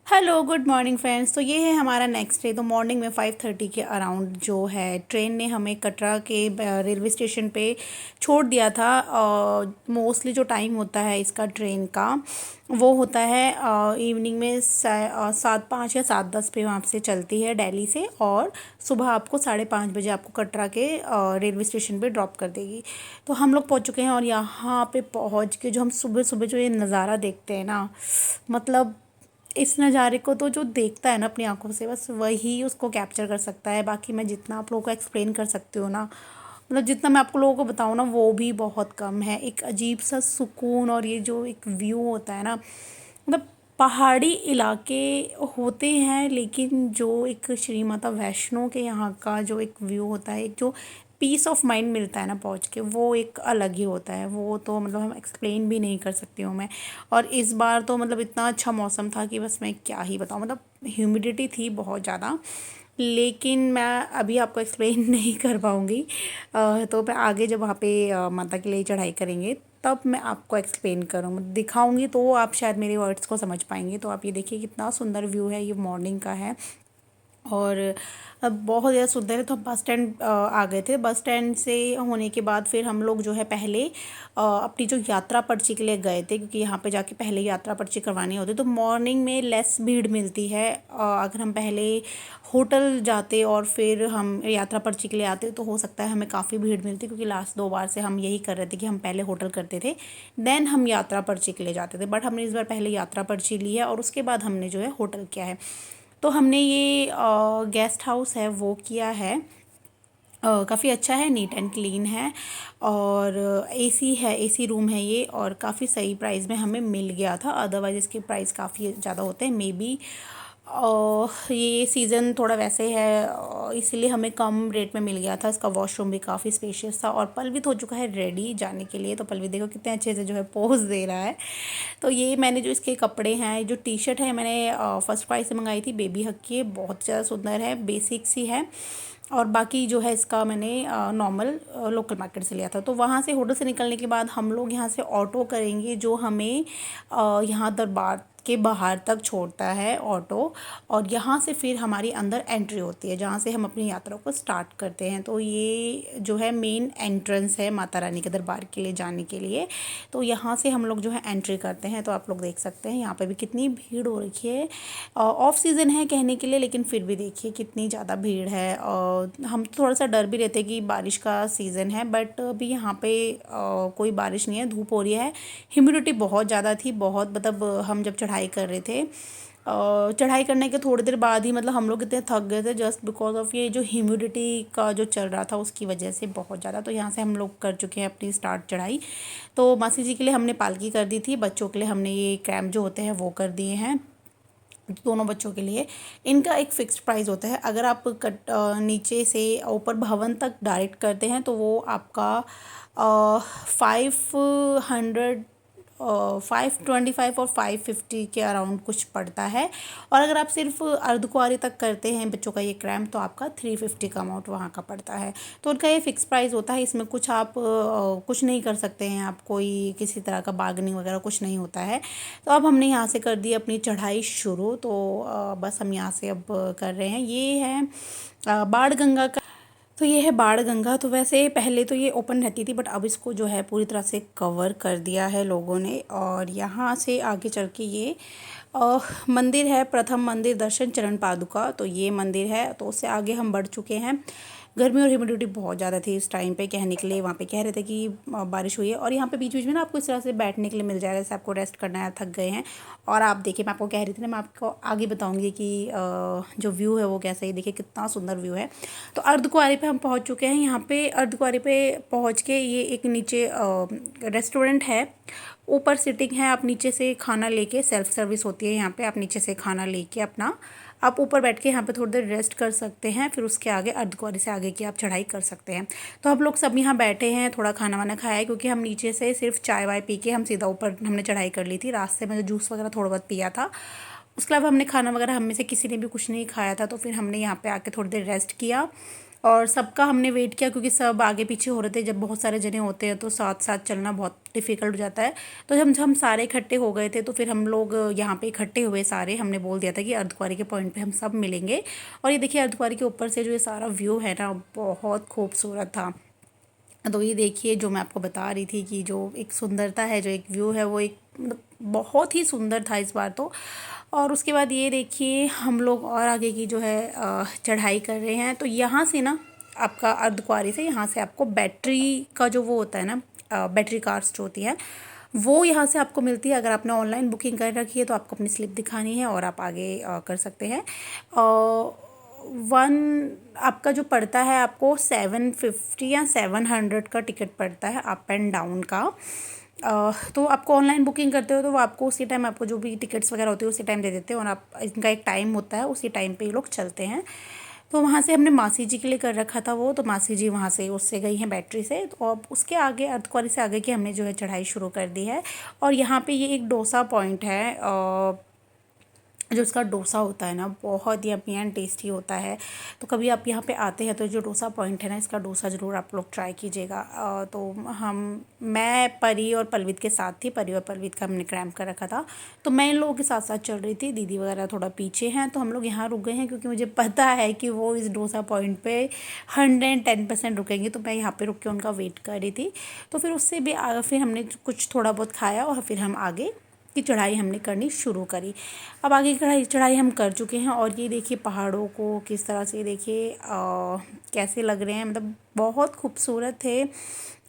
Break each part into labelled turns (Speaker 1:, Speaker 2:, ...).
Speaker 1: Hello good morning friends. तो ये है हमारा नेक्स्ट डे। तो मॉर्निंग में 5:30 के अराउंड जो है ट्रेन ने हमें कटरा के रेलवे स्टेशन पे छोड़ दिया था। मोस्टली जो टाइम होता है इसका ट्रेन का वो होता है इवनिंग में 7:05 या 7:10 पे वहाँ से चलती है दिल्ली से, और सुबह आपको 5:30 बजे आपको कटरा के रेलवे स्टेशन पे ड्रॉप कर देगी। तो हम लोग पहुँच चुके हैं और यहाँ पे पहुँच के जो हम सुबह सुबह जो ये नज़ारा देखते हैं ना, मतलब इस नज़ारे को तो जो देखता है ना अपनी आंखों से, बस वही उसको कैप्चर कर सकता है। बाकी मैं जितना आप लोगों को एक्सप्लेन कर सकती हूँ ना, मतलब जितना मैं आपको लोगों को बताऊँ ना, वो भी बहुत कम है। एक अजीब सा सुकून और ये जो एक व्यू होता है ना, मतलब पहाड़ी इलाके होते हैं, लेकिन जो एक श्री माता वैष्णो के यहाँ का जो एक व्यू होता है, एक जो पीस ऑफ माइंड मिलता है ना पहुँच के, वो एक अलग ही होता है। वो तो मतलब हम एक्सप्लेन भी नहीं कर सकती हूँ मैं। और इस बार तो मतलब इतना अच्छा मौसम था कि बस मैं क्या ही बताऊँ, मतलब ह्यूमिडिटी थी बहुत ज़्यादा, लेकिन मैं अभी आपको एक्सप्लेन नहीं कर पाऊँगी। तो मैं आगे जब वहाँ पे माता के लिए चढ़ाई करेंगे तब मैं आपको एक्सप्लेन करूँ दिखाऊंगी, तो आप शायद मेरे वर्ड्स को समझ पाएंगे। तो आप ये देखिए कितना सुंदर व्यू है, ये मॉर्निंग का है और बहुत ज़्यादा सुंदर है। तो हम बस स्टैंड आ गए थे। बस स्टैंड से होने के बाद फिर हम लोग जो है पहले अपनी जो यात्रा पर्ची के लिए गए थे, क्योंकि यहाँ पे जाके पहले यात्रा पर्ची करवानी होती है। तो मॉर्निंग में लेस भीड़ मिलती है। अगर हम पहले होटल जाते और फिर हम यात्रा पर्ची के लिए आते तो हो सकता है हमें काफ़ी भीड़ मिलती, क्योंकि लास्ट 2 बार से हम यही कर रहे थे कि हम पहले होटल करते थे, देन हम यात्रा पर्ची के लिए जाते थे। बट हमने इस बार पहले यात्रा पर्ची ली है और उसके बाद हमने जो है होटल किया है। तो हमने ये गेस्ट हाउस है वो किया है। काफ़ी अच्छा है, नीट एंड क्लीन है और एसी है, एसी रूम है ये, और काफ़ी सही प्राइस में हमें मिल गया था। अदरवाइज़ इसके प्राइस काफ़ी ज़्यादा होते हैं मे बी। ये सीज़न थोड़ा वैसे है, इसीलिए हमें कम रेट में मिल गया था। इसका वॉशरूम भी काफ़ी स्पेशियस था और पलवित हो चुका है रेडी जाने के लिए। तो पलवित देखो कितने अच्छे से जो है पोज दे रहा है। तो ये मैंने जो इसके कपड़े हैं, जो टी शर्ट है मैंने फर्स्ट प्राइस से मंगाई थी, बेबी हक की, बहुत ज़्यादा सुंदर है, बेसिक सी है। और बाकी जो है इसका मैंने नॉर्मल लोकल मार्केट से लिया था। तो वहाँ से होटल से निकलने के बाद हम लोग यहाँ से ऑटो करेंगे, जो हमें यहाँ दरबार के बाहर तक छोड़ता है ऑटो, और यहाँ से फिर हमारी अंदर एंट्री होती है, जहाँ से हम अपनी यात्रा को स्टार्ट करते हैं। तो ये जो है मेन एंट्रेंस है माता रानी के दरबार के लिए जाने के लिए। तो यहाँ से हम लोग जो है एंट्री करते हैं। तो आप लोग देख सकते हैं यहाँ पे भी कितनी भीड़ हो रखी है। ऑफ सीज़न है कहने के लिए, लेकिन फिर भी देखिए कितनी ज़्यादा भीड़ है। और हम थोड़ा सा डर भी रहते कि बारिश का सीज़न है, बट अभी यहाँ पे कोई बारिश नहीं है, धूप हो रही है। ह्यूमिडिटी बहुत ज़्यादा थी, बहुत, मतलब हम जब चढ़ाई कर रहे थे, चढ़ाई करने के थोड़ी देर बाद ही मतलब हम लोग इतने थक गए थे, जस्ट बिकॉज ऑफ ये जो ह्यूमिडिटी का जो चल रहा था उसकी वजह से बहुत ज़्यादा। तो यहाँ से हम लोग कर चुके हैं अपनी स्टार्ट चढ़ाई। तो मासी जी के लिए हमने पालकी कर दी थी, बच्चों के लिए हमने ये क्रैम्प जो होते हैं वो कर दिए हैं, दोनों बच्चों के लिए। इनका एक फ़िक्स्ड प्राइस होता है। अगर आप नीचे से ऊपर भवन तक डायरेक्ट करते हैं तो वो आपका 500, 525 और 550 के अराउंड कुछ पड़ता है। और अगर आप सिर्फ अर्धकुंवारी तक करते हैं बच्चों का ये क्रैम्प, तो आपका 350 का अमाउंट वहाँ का पड़ता है। तो उनका ये फ़िक्स प्राइस होता है, इसमें कुछ आप कुछ नहीं कर सकते हैं, आप कोई किसी तरह का बार्गेनिंग वगैरह कुछ नहीं होता है। तो अब हमने यहाँ से कर दी अपनी चढ़ाई शुरू। तो बस हम यहाँ से अब कर रहे हैं। ये है बाण गंगा का। तो ये है बाण गंगा। तो वैसे पहले तो ये ओपन रहती थी, बट अब इसको जो है पूरी तरह से कवर कर दिया है लोगों ने। और यहाँ से आगे चल के ये मंदिर है, प्रथम मंदिर दर्शन चरण पादुका। तो ये मंदिर है। तो उससे आगे हम बढ़ चुके हैं। गर्मी और ह्यूमिडिटी बहुत ज़्यादा थी इस टाइम पे, कहने के लिए वहाँ पे कह रहे थे कि बारिश हुई है। और यहाँ पे बीच बीच में ना आपको इस तरह से बैठने के लिए मिल जाएगा, जैसे आपको रेस्ट करना है, थक गए हैं। और आप देखिए, मैं आपको कह रही थी ना, मैं आपको आगे बताऊँगी कि जो व्यू है वो कैसा है। देखिए कितना सुंदर व्यू है। तो अर्धकुंवारी पे हम पहुँच चुके हैं। यहाँ पे अर्धकुंवारी पे पहुँच के ये एक नीचे रेस्टोरेंट है, ऊपर सिटिंग है। आप नीचे से खाना लेके, सेल्फ सर्विस होती है यहाँ पे, आप नीचे से खाना लेके अपना आप ऊपर बैठ के यहाँ पे थोड़ी देर रेस्ट कर सकते हैं। फिर उसके आगे अर्धकुंवारी से आगे की आप चढ़ाई कर सकते हैं। तो हम लोग सब यहाँ बैठे हैं, थोड़ा खाना वाना खाया है, क्योंकि हम नीचे से सिर्फ चाय वाय पी के हम सीधा ऊपर हमने चढ़ाई कर ली थी। रास्ते में जो जूस वगैरह थोड़ा बहुत पिया था, उसके अलावा हमने खाना वगैरह हम में से किसी ने भी कुछ नहीं खाया था। तो फिर हमने यहाँ पे आके थोड़ी देर रेस्ट किया और सबका हमने वेट किया क्योंकि सब आगे पीछे हो रहे थे। जब बहुत सारे जने होते हैं तो साथ साथ चलना बहुत डिफ़िकल्ट हो जाता है। तो जब हम सारे इकट्ठे हो गए थे तो फिर हम लोग यहाँ पे इकट्ठे हुए सारे। हमने बोल दिया था कि अर्धकुंवारी के पॉइंट पे हम सब मिलेंगे। और ये देखिए अर्धकुंवारी के ऊपर से जो ये सारा व्यू है ना, बहुत खूबसूरत था। तो ये देखिए जो मैं आपको बता रही थी कि जो एक सुंदरता है, जो एक व्यू है, वो एक मतलब बहुत ही सुंदर था इस बार तो। और उसके बाद ये देखिए हम लोग और आगे की जो है चढ़ाई कर रहे हैं। तो यहाँ से ना आपका अर्धकुंवारी से यहाँ से आपको बैटरी का जो वो होता है ना, बैटरी कार्स जो होती है वो यहाँ से आपको मिलती है। अगर आपने ऑनलाइन बुकिंग कर रखी है तो आपको अपनी स्लिप दिखानी है और आप आगे कर सकते हैं। वन आपका जो पड़ता है आपको 750 या 700 का टिकट पड़ता है अप एंड डाउन का। तो आपको ऑनलाइन बुकिंग करते हो तो वो आपको उसी टाइम, आपको जो भी टिकट्स वगैरह होती है उसी टाइम दे देते हैं। और आप, इनका एक टाइम होता है, उसी टाइम पे ये लोग चलते हैं। तो वहाँ से हमने मासी जी के लिए कर रखा था वो, तो मासी जी वहाँ से उससे गई हैं बैटरी से। तो अब उसके आगे अर्धकुंवारी से आगे की हमने जो है चढ़ाई शुरू कर दी है। और यहाँ पे ये एक डोसा पॉइंट है, जो इसका डोसा होता है ना बहुत ही यम्मी एंड टेस्टी होता है। तो कभी आप यहाँ पे आते हैं तो जो डोसा पॉइंट है ना, इसका डोसा ज़रूर आप लोग ट्राई कीजिएगा। तो मैं परी और पलवित के साथ थी। परी और पलवित का हमने क्रैम्प कर रखा था, तो मैं इन लोगों के साथ साथ चल रही थी। दीदी वगैरह थोड़ा पीछे हैं, तो हम लोग यहाँ रुक गए हैं क्योंकि मुझे पता है कि वो इस डोसा पॉइंट पे 110% रुकेंगे। तो मैं यहाँ पे रुक के उनका वेट कर रही थी। तो फिर उससे भी फिर हमने कुछ थोड़ा बहुत खाया और फिर हम आगे की चढ़ाई हमने करनी शुरू करी। अब आगे की चढ़ाई हम कर चुके हैं। और ये देखिए पहाड़ों को किस तरह से देखिए कैसे लग रहे हैं, मतलब बहुत खूबसूरत थे।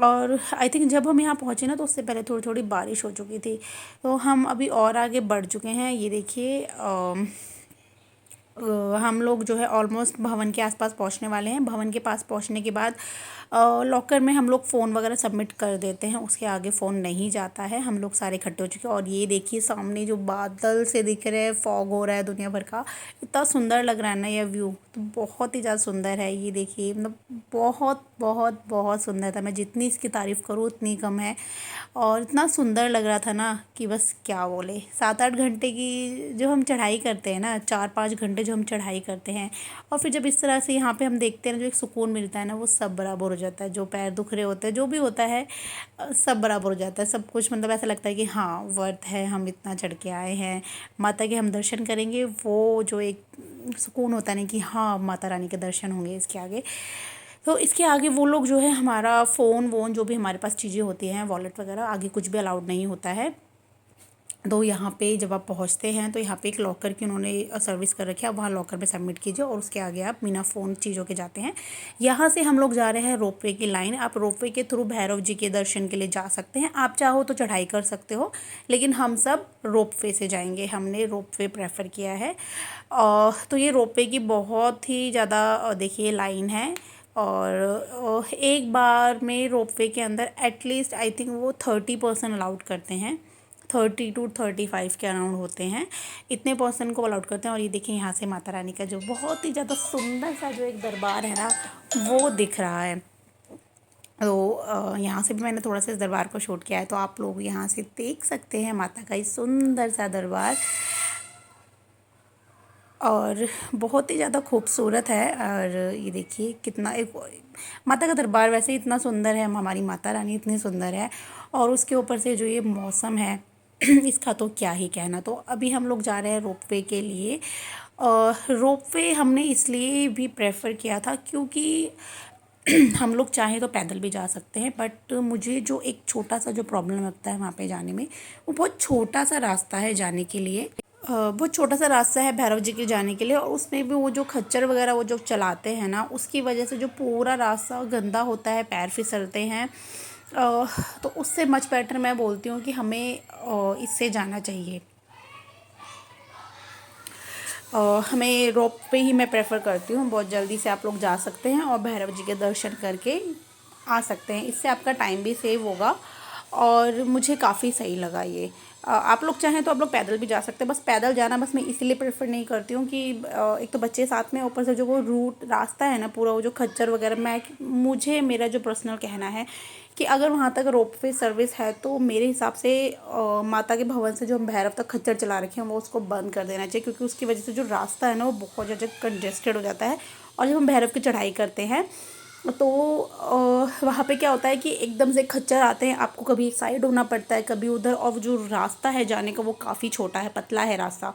Speaker 1: और आई थिंक जब हम यहाँ पहुँचे ना तो उससे पहले थोड़ी थोड़ी बारिश हो चुकी थी। तो हम अभी और आगे बढ़ चुके हैं। ये देखिए हम लोग जो है ऑलमोस्ट भवन के आसपास पहुंचने वाले हैं। भवन के पास पहुंचने के बाद लॉकर में हम लोग फ़ोन वगैरह सबमिट कर देते हैं, उसके आगे फ़ोन नहीं जाता है। हम लोग सारे इकट्ठे हो चुके हैं। और ये देखिए सामने जो बादल से दिख रहे हैं, फॉग हो रहा है दुनिया भर का, इतना सुंदर लग रहा है ना ये व्यू, तो बहुत ही ज़्यादा सुंदर है। ये देखिए मतलब बहुत बहुत बहुत सुंदर था। मैं जितनी इसकी तारीफ़ करूँ उतनी कम है। और इतना सुंदर लग रहा था ना कि बस क्या बोले। 7-8 घंटे की जो हम चढ़ाई करते हैं ना, 4-5 घंटे जो हम चढ़ाई करते हैं, और फिर जब इस तरह से यहाँ पे हम देखते हैं ना, जो एक सुकून मिलता है ना, वो सब बराबर हो जाता है। जो पैर दुख रहे होते हैं, जो भी होता है, सब बराबर हो जाता है। सब कुछ मतलब ऐसा लगता है कि हाँ वर्थ है, हम इतना चढ़ के आए हैं, माता के हम दर्शन करेंगे। वो जो एक सुकून होता है ना कि हाँ माता रानी के दर्शन होंगे इसके आगे। तो इसके आगे वो लोग जो है हमारा फ़ोन वोन जो भी हमारे पास चीज़ें होती हैं, वॉलेट वगैरह, आगे कुछ भी अलाउड नहीं होता है। तो यहाँ पे जब आप पहुँचते हैं तो यहाँ पे एक लॉकर की उन्होंने सर्विस कर रखी है, वहाँ लॉकर में सबमिट कीजिए और उसके आगे आप बिना फ़ोन चीज़ों के जाते हैं। यहाँ से हम लोग जा रहे हैं रोपवे की लाइन। आप रोपवे के थ्रू भैरव जी के दर्शन के लिए जा सकते हैं। आप चाहो तो चढ़ाई कर सकते हो, लेकिन हम सब रोपवे से जाएंगे। हमने रोपवे प्रेफर किया है। तो ये रोपवे की बहुत ही ज़्यादा देखिए लाइन है। और एक बार में रोपवे के अंदर एटलीस्ट आई थिंक वो 30% अलाउड करते हैं, 30 to 35 के अराउंड होते हैं, इतने पर्सन को अलाउड करते हैं। और ये देखिए यहाँ से माता रानी का जो बहुत ही ज़्यादा सुंदर सा जो एक दरबार है ना, वो दिख रहा है। तो यहाँ से भी मैंने थोड़ा सा इस दरबार को शूट किया है, तो आप लोग यहाँ से देख सकते हैं माता का ये सुंदर सा दरबार, और बहुत ही ज़्यादा खूबसूरत है। और ये देखिए कितना एक माता का दरबार वैसे ही इतना सुंदर है, हमारी माता रानी इतनी सुंदर है, और उसके ऊपर से जो ये मौसम है इसका तो क्या ही कहना। तो अभी हम लोग जा रहे हैं रोपवे के लिए। रोपवे हमने इसलिए भी प्रेफर किया था क्योंकि हम लोग चाहें तो पैदल भी जा सकते हैं, बट मुझे जो एक छोटा सा जो प्रॉब्लम लगता है वहाँ पे जाने में, वो बहुत छोटा सा रास्ता है जाने के लिए। बहुत छोटा सा रास्ता है भैरव जी के जाने के लिए, और उसमें भी वो जो खच्चर वगैरह वो जो चलाते हैं ना, उसकी वजह से जो पूरा रास्ता गंदा होता है, पैर फिसलते हैं। तो उससे मच बेटर मैं बोलती हूँ कि हमें इससे जाना चाहिए। हमें रोप पे ही मैं प्रेफर करती हूँ। बहुत जल्दी से आप लोग जा सकते हैं और भैरव जी के दर्शन करके आ सकते हैं। इससे आपका टाइम भी सेव होगा और मुझे काफ़ी सही लगा ये। आप लोग चाहें तो आप लोग पैदल भी जा सकते हैं, बस पैदल जाना बस मैं इसीलिए प्रेफर नहीं करती हूँ कि एक तो बच्चे साथ में, ऊपर से जो वो रूट रास्ता है ना पूरा, वो जो खच्चर वगैरह, मुझे मेरा जो पर्सनल कहना है कि अगर वहाँ तक रोपवे सर्विस है तो मेरे हिसाब से माता के भवन से जो हम भैरव तक खच्चर चला रखे हैं वो उसको बंद कर देना चाहिए, क्योंकि उसकी वजह से जो रास्ता है ना वो बहुत ज़्यादा कंजेस्टेड हो जाता है। और जब हम भैरव की चढ़ाई करते हैं तो वहाँ पे क्या होता है कि एकदम से खच्चर आते हैं, आपको कभी एक साइड होना पड़ता है कभी उधर, और जो रास्ता है जाने का वो काफ़ी छोटा है, पतला है रास्ता।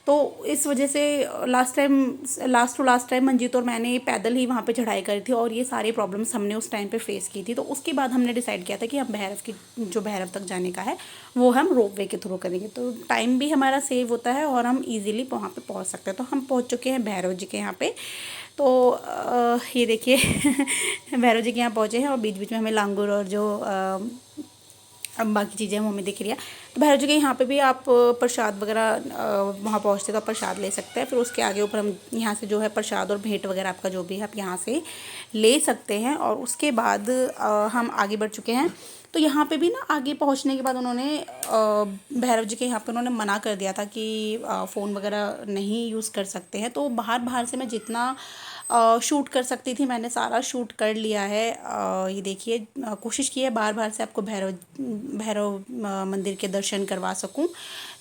Speaker 1: तो इस वजह से last to last time Manjeet और मैंने पैदल ही वहाँ पे चढ़ाई करी थी, और ये सारी प्रॉब्लम्स हमने उस टाइम पे फेस की थी। तो उसके बाद हमने डिसाइड किया था कि हम भैरव तक जाने का है वो हम रोपवे के थ्रू करेंगे, तो टाइम भी हमारा सेव होता है और हम ईज़िली वहाँ पे पहुँच सकते हैं। तो हम पहुँच चुके हैं भैरव जी के यहाँ पे। तो ये देखिए भैरव जी के यहाँ पहुँचे हैं, और बीच बीच में हमें लांगुर और जो अब बाकी चीज़ें हमें दिख रही है। तो भैरव जी के यहाँ पे भी आप प्रसाद वगैरह वहाँ पहुँचते तो आप प्रसाद ले सकते हैं। फिर उसके आगे ऊपर हम यहाँ से जो है प्रसाद और भेंट वगैरह आपका जो भी है आप यहाँ से ले सकते हैं। और उसके बाद हम आगे बढ़ चुके हैं। तो यहाँ पे भी ना आगे पहुँचने के बाद उन्होंने भैरव जी के यहाँ पे उन्होंने मना कर दिया था कि फ़ोन वगैरह नहीं यूज़ कर सकते हैं। तो बाहर से मैं जितना शूट कर सकती थी मैंने सारा शूट कर लिया है। ये देखिए कोशिश की है बाहर से आपको भैरव मंदिर के दर्शन करवा सकूं।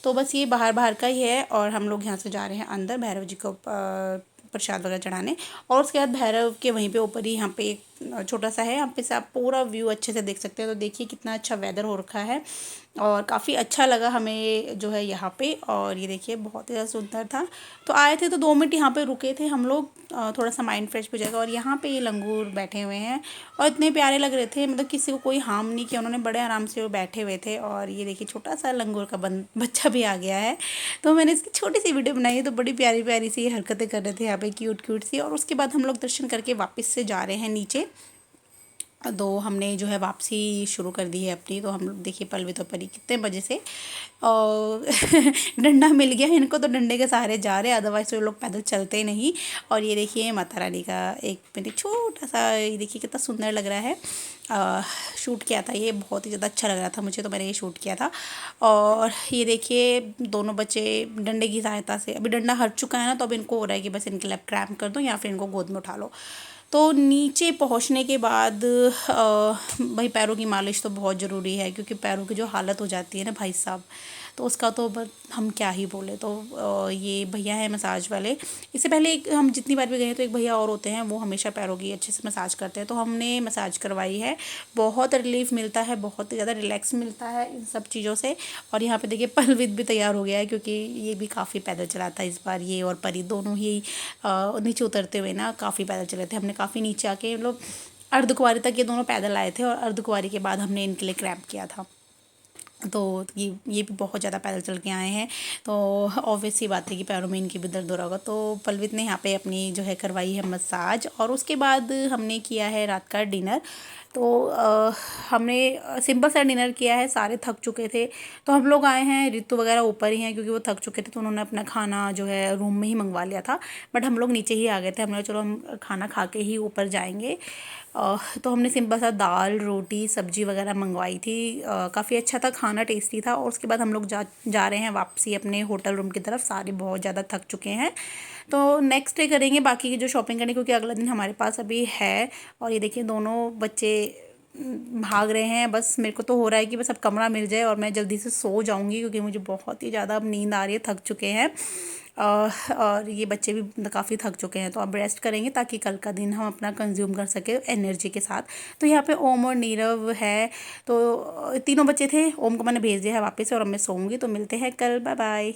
Speaker 1: तो बस ये बाहर का ही है, और हम लोग यहाँ से जा रहे हैं अंदर भैरव जी को प्रसाद वगैरह चढ़ाने। और उसके बाद भैरव के वहीं पे ऊपर ही यहाँ पे एक छोटा सा है, यहाँ पे से आप पूरा व्यू अच्छे से देख सकते हैं। तो देखिए कितना अच्छा वेदर हो रखा है, और काफ़ी अच्छा लगा हमें जो है यहाँ पे। और ये देखिए बहुत ही ज़्यादा सुंदर था। तो आए थे तो 2 मिनट यहाँ पे रुके थे हम लोग, थोड़ा सा माइंड फ्रेश हो जाएगा। और यहाँ पे ये लंगूर बैठे हुए हैं और इतने प्यारे लग रहे थे, मतलब किसी को कोई हार्म नहीं किया उन्होंने, बड़े आराम से वो बैठे हुए थे। और ये देखिए छोटा सा लंगूर का बच्चा भी आ गया है। तो मैंने इसकी छोटी सी वीडियो बनाई है। तो बड़ी प्यारी प्यारी सी हरकतें कर रहे थे यहाँ पे, क्यूट सी। और उसके बाद हम लोग दर्शन करके वापस से जा रहे हैं नीचे। तो हमने जो है वापसी शुरू कर दी है अपनी। तो हम लोग देखिए पलवित और परी कितने बजे से और डंडा मिल गया इनको, तो डंडे के सहारे जा रहे हैं, अदरवाइज तो लोग पैदल चलते नहीं। और ये देखिए माता रानी का एक मैंने छोटा सा, ये देखिए कितना सुंदर लग रहा है, शूट किया था ये, बहुत ही ज़्यादा अच्छा लग रहा था मुझे, तो मैंने ये शूट किया था। और ये देखिए दोनों बच्चे डंडे की सहायता से, अभी डंडा हट चुका है ना, तो अब इनको हो रहा है कि बस इनके लिए क्रैम्प कर दो या फिर इनको गोद में उठा लो। तो नीचे पहुंचने के बाद भाई पैरों की मालिश तो बहुत ज़रूरी है, क्योंकि पैरों की जो हालत हो जाती है ना भाई साहब, तो उसका तो हम क्या ही बोले। तो ये भैया है मसाज वाले। इससे पहले हम जितनी बार भी गए हैं तो एक भैया और होते हैं, वो हमेशा पैरों की अच्छे से मसाज करते हैं। तो हमने मसाज करवाई है, बहुत रिलीफ मिलता है, बहुत ही ज़्यादा रिलैक्स मिलता है इन सब चीज़ों से। और यहाँ पे देखिए पलवित भी तैयार हो गया है, क्योंकि ये भी काफ़ी पैदल चला था इस बार, ये और परी दोनों ही नीचे उतरते हुए ना काफ़ी पैदल चले थे। हमने काफ़ी नीचे आके मतलब अर्धकुंवारी तक ये दोनों पैदल आए थे, और अर्धकुंवारी के बाद हमने इनके लिए क्रैम्प किया था। तो ये भी बहुत ज़्यादा पैदल चल के आए हैं, तो ऑब्वियस सी बात है कि पैरों में इनकी भी दर्द हो रहा होगा। तो पलवित ने यहाँ पे अपनी जो है करवाई है मसाज, और उसके बाद हमने किया है रात का डिनर। तो हमने सिंपल सा डिनर किया है, सारे थक चुके थे। तो हम लोग आए हैं, रितु वगैरह ऊपर ही हैं क्योंकि वो थक चुके थे, तो उन्होंने अपना खाना जो है रूम में ही मंगवा लिया था। बट हम लोग नीचे ही आ गए थे, हमने चलो हम खाना खा के ही ऊपर जाएंगे। तो हमने सिंपल सा दाल रोटी सब्जी वगैरह मंगवाई थी, काफ़ी अच्छा था खाना, टेस्टी था। और उसके बाद हम लोग जा रहे हैं वापसी अपने होटल रूम की तरफ, सारे बहुत ज़्यादा थक चुके हैं। तो नेक्स्ट डे करेंगे बाकी की जो शॉपिंग करनी, क्योंकि अगला दिन हमारे पास अभी है। और ये देखिए दोनों बच्चे भाग रहे हैं, बस मेरे को तो हो रहा है कि बस अब कमरा मिल जाए और मैं जल्दी से सो जाऊंगी, क्योंकि मुझे बहुत ही ज़्यादा अब नींद आ रही है, थक चुके हैं। और ये बच्चे भी काफ़ी थक चुके हैं, तो अब रेस्ट करेंगे ताकि कल का दिन हम अपना कंज्यूम कर सके एनर्जी के साथ। तो यहाँ पे ओम और नीरव है, तो तीनों बच्चे थे, ओम को मैंने भेज दिया है वापस और अब मैं सोऊंगी। तो मिलते हैं कल, बाय बाय।